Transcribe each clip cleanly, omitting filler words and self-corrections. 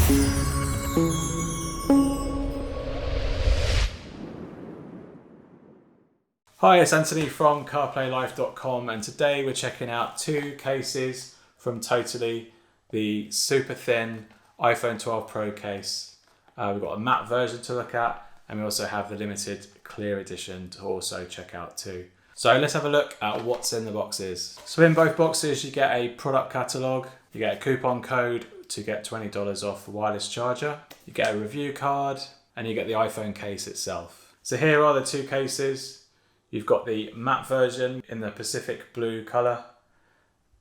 Hi, it's Anthony from CarPlayLife.com, and today we're checking out two cases from Totally, the super thin iPhone 12 Pro case. We've got a matte version to look at, and we also have the limited clear edition to also check out too. So let's have a look at what's in the boxes. So in both boxes you get a product catalogue, you get a coupon code to get $20 off the wireless charger, you get a review card, and you get the iPhone case itself. So here are the two cases. You've got the matte version in the Pacific blue colour.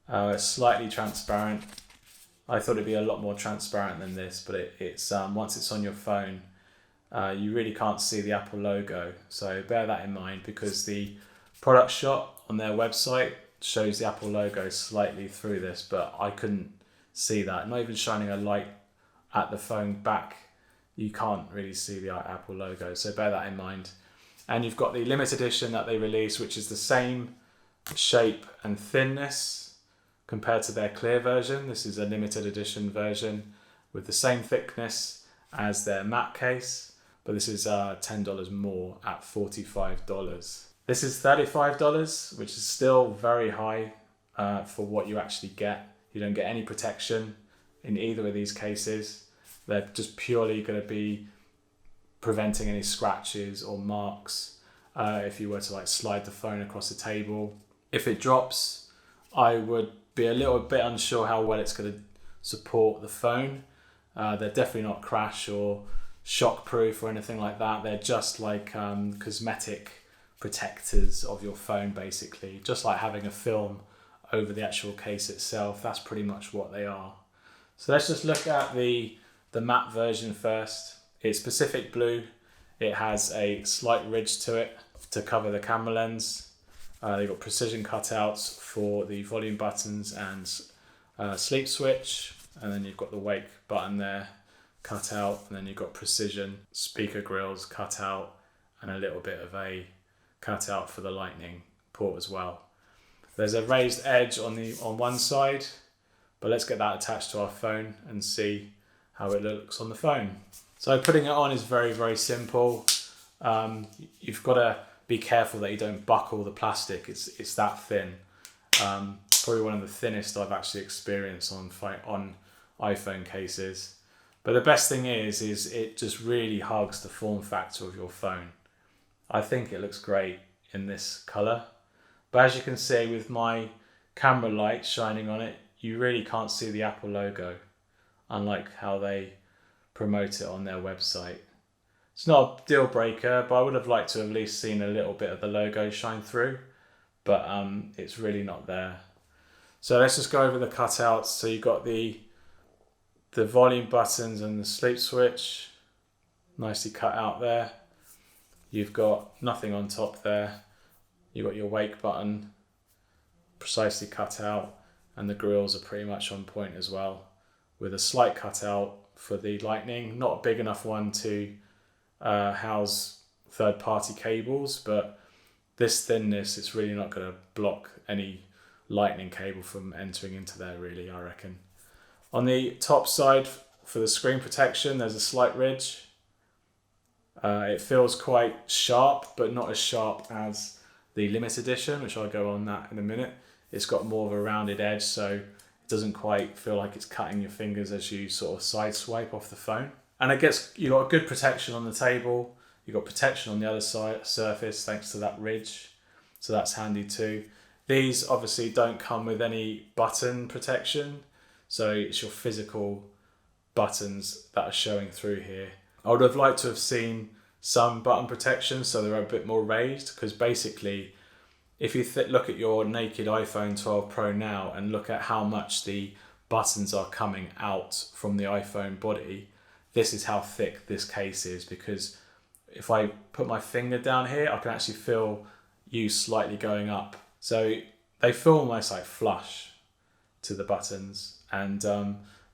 It's slightly transparent. I thought it'd be a lot more transparent than this, but it's once it's on your phone, you really can't see the Apple logo. So bear that in mind, because the product shot on their website shows the Apple logo slightly through this, but I couldn't see that. Not even shining a light at the phone back, you can't really see the Apple logo. So bear that in mind. And you've got the limited edition that they released, which is the same shape and thinness compared to their clear version. This is a limited edition version with the same thickness as their matte case, but this is $10 more at $45. This is $35, which is still very high for what you actually get. You don't get any protection in either of these cases. They're just purely going to be preventing any scratches or marks if you were to slide the phone across the table. If it drops, I would be a little bit unsure how well it's going to support the phone. They're definitely not crash or shock proof or anything like that. They're just like cosmetic protectors of your phone, basically, just like having a film over the actual case itself. That's pretty much what they are. So let's just look at the matte version first. It's Pacific blue. It has a slight ridge to it to cover the camera lens. They've got precision cutouts for the volume buttons and sleep switch, and then you've got the wake button there cut out, and then you've got precision speaker grills cut out, and a little bit of a cutout for the lightning port as well. There's a raised edge on one side, but let's get that attached to our phone and see how it looks on the phone. So putting it on is very, very simple. You've got to be careful that you don't buckle the plastic. It's that thin. Probably one of the thinnest I've actually experienced on iPhone cases. But the best thing is it just really hugs the form factor of your phone. I think it looks great in this colour. But as you can see, with my camera light shining on it, you really can't see the Apple logo, unlike how they promote it on their website. It's not a deal breaker, but I would have liked to have at least seen a little bit of the logo shine through, but it's really not there. So let's just go over the cutouts. So you've got the volume buttons and the sleep switch, nicely cut out there. You've got nothing on top there. You've got your wake button, precisely cut out, and the grills are pretty much on point as well, with a slight cutout for the lightning, not a big enough one to house third-party cables, but this thinness, it's really not going to block any lightning cable from entering into there, really, I reckon. On the top side for the screen protection, there's a slight ridge. It feels quite sharp, but not as sharp as the limited edition, which I'll go on that in a minute. It's got more of a rounded edge, so it doesn't quite feel like it's cutting your fingers as you sort of side swipe off the phone. And you've got good protection on the table. You've got protection on the other side surface thanks to that ridge. So that's handy too. These obviously don't come with any button protection. So it's your physical buttons that are showing through here. I would have liked to have seen some button protection so they're a bit more raised, because basically if you look at your naked iPhone 12 Pro now and look at how much the buttons are coming out from the iPhone body, this is how thick this case is, because if I put my finger down here, I can actually feel you slightly going up. So they feel almost like flush to the buttons, and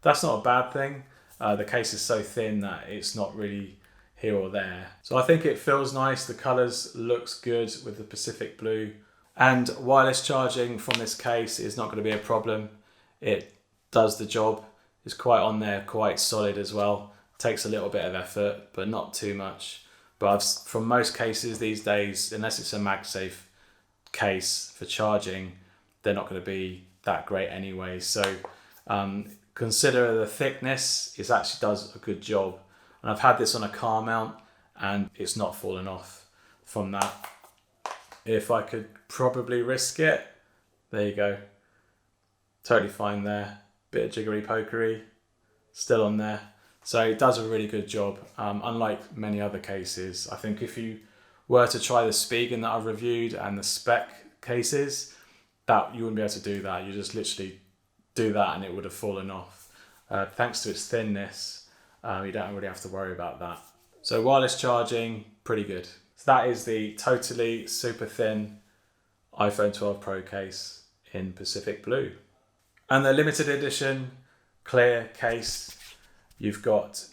that's not a bad thing. The case is so thin that it's not really here or there. So I think it feels nice. The colours looks good with the Pacific blue. And wireless charging from this case is not going to be a problem. It does the job. is quite on there, quite solid as well. Takes a little bit of effort, but not too much. But from most cases these days, unless it's a MagSafe case for charging, they're not going to be that great anyway. So consider the thickness. It actually does a good job. And I've had this on a car mount and it's not fallen off from that. If I could probably risk it, there you go. Totally fine there. Bit of jiggery pokery, still on there. So it does a really good job, unlike many other cases. I think if you were to try the Spigen that I've reviewed and the spec cases, that you wouldn't be able to do that. You just literally do that and it would have fallen off. Thanks to its thinness, you don't really have to worry about that. So wireless charging, pretty good. So that is the Totally super thin iPhone 12 Pro case in Pacific Blue. And the limited edition clear case, you've got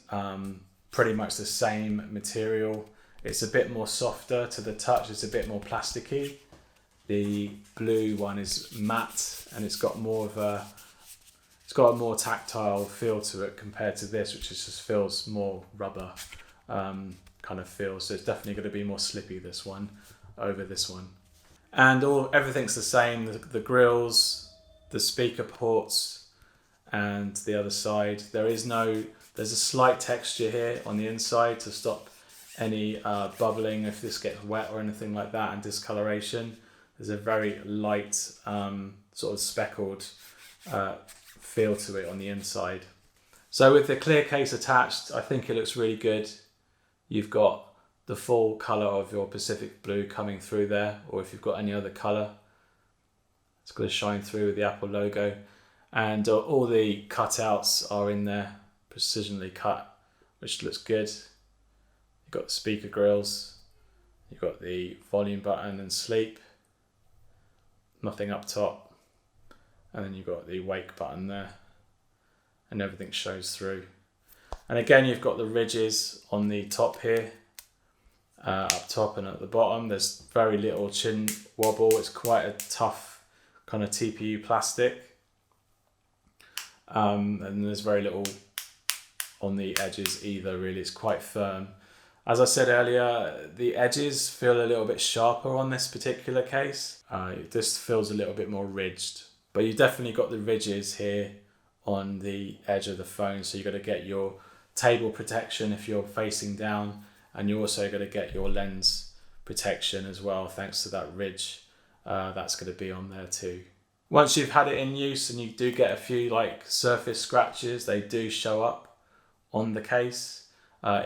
pretty much the same material. It's a bit more softer to the touch, it's a bit more plasticky. The blue one is matte and it's got a more tactile feel to it compared to this, which just feels more rubber kind of feel. So it's definitely going to be more slippy, this one, over this one. And everything's the same, the grills, the speaker ports, and the other side. There's a slight texture here on the inside to stop any bubbling if this gets wet or anything like that, and discoloration. There's a very light sort of speckled feel to it on the inside. So with the clear case attached, I think it looks really good. You've got the full colour of your Pacific Blue coming through there, or if you've got any other colour, it's going to shine through with the Apple logo. And all the cutouts are in there, precisionally cut, which looks good. You've got the speaker grills, you've got the volume button and sleep, nothing up top, and then you've got the wake button there, and everything shows through. And again, you've got the ridges on the top here, up top and at the bottom. There's very little chin wobble. It's quite a tough kind of TPU plastic. And there's very little on the edges either, really. It's quite firm. As I said earlier, the edges feel a little bit sharper on this particular case. This feels a little bit more ridged, but you definitely got the ridges here on the edge of the phone. So you've got to get your table protection if you're facing down, and you also got to get your lens protection as well, thanks to that ridge. That's going to be on there too. Once you've had it in use and you do get a few like surface scratches, they do show up on the case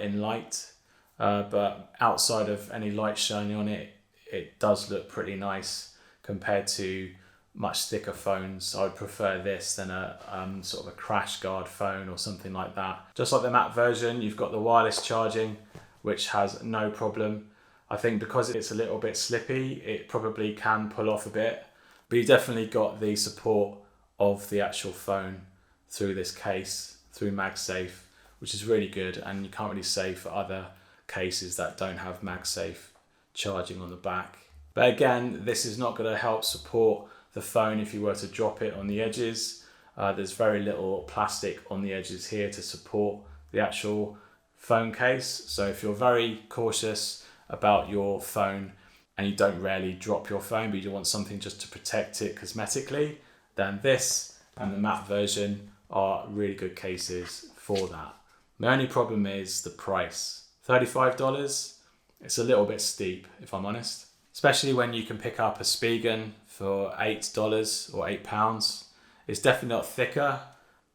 in light. But outside of any light shining on it, it does look pretty nice compared to much thicker phones. I would prefer this than a sort of a crash guard phone or something like that. Just like the matte version, you've got the wireless charging, which has no problem. I think because it's a little bit slippy, it probably can pull off a bit, but you definitely got the support of the actual phone through this case, through MagSafe, which is really good, and you can't really say for other cases that don't have MagSafe charging on the back. But again, this is not going to help support the phone if you were to drop it on the edges. There's very little plastic on the edges here to support the actual phone case. So if you're very cautious about your phone and you don't rarely drop your phone, but you want something just to protect it cosmetically, then this and the matte version are really good cases for that. My only problem is the price. $35, it's a little bit steep if I'm honest, especially when you can pick up a Spigen for $8 or £8. It's definitely not thicker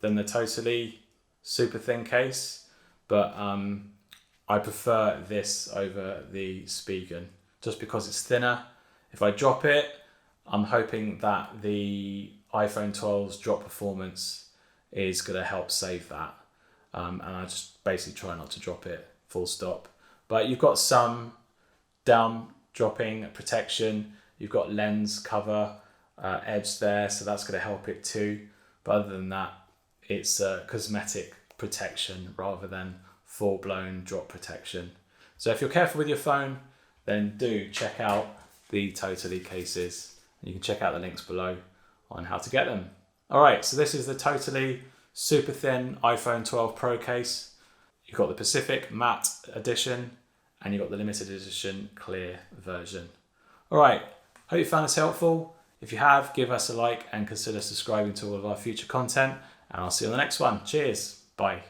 than the Totally super thin case, but I prefer this over the Spigen just because it's thinner. If I drop it, I'm hoping that the iPhone 12's drop performance is going to help save that. And I just basically try not to drop it, full stop. But you've got some down dropping protection. You've got lens cover edge there, so that's going to help it too. But other than that, it's a cosmetic protection rather than full-blown drop protection. So if you're careful with your phone, then do check out the Totally cases. You can check out the links below on how to get them. All right, so this is the Totally super thin iPhone 12 Pro case. You've got the Pacific Matte Edition, and you've got the limited edition clear version. All right, hope you found this helpful. If you have, give us a like and consider subscribing to all of our future content, and I'll see you on the next one. Cheers, bye.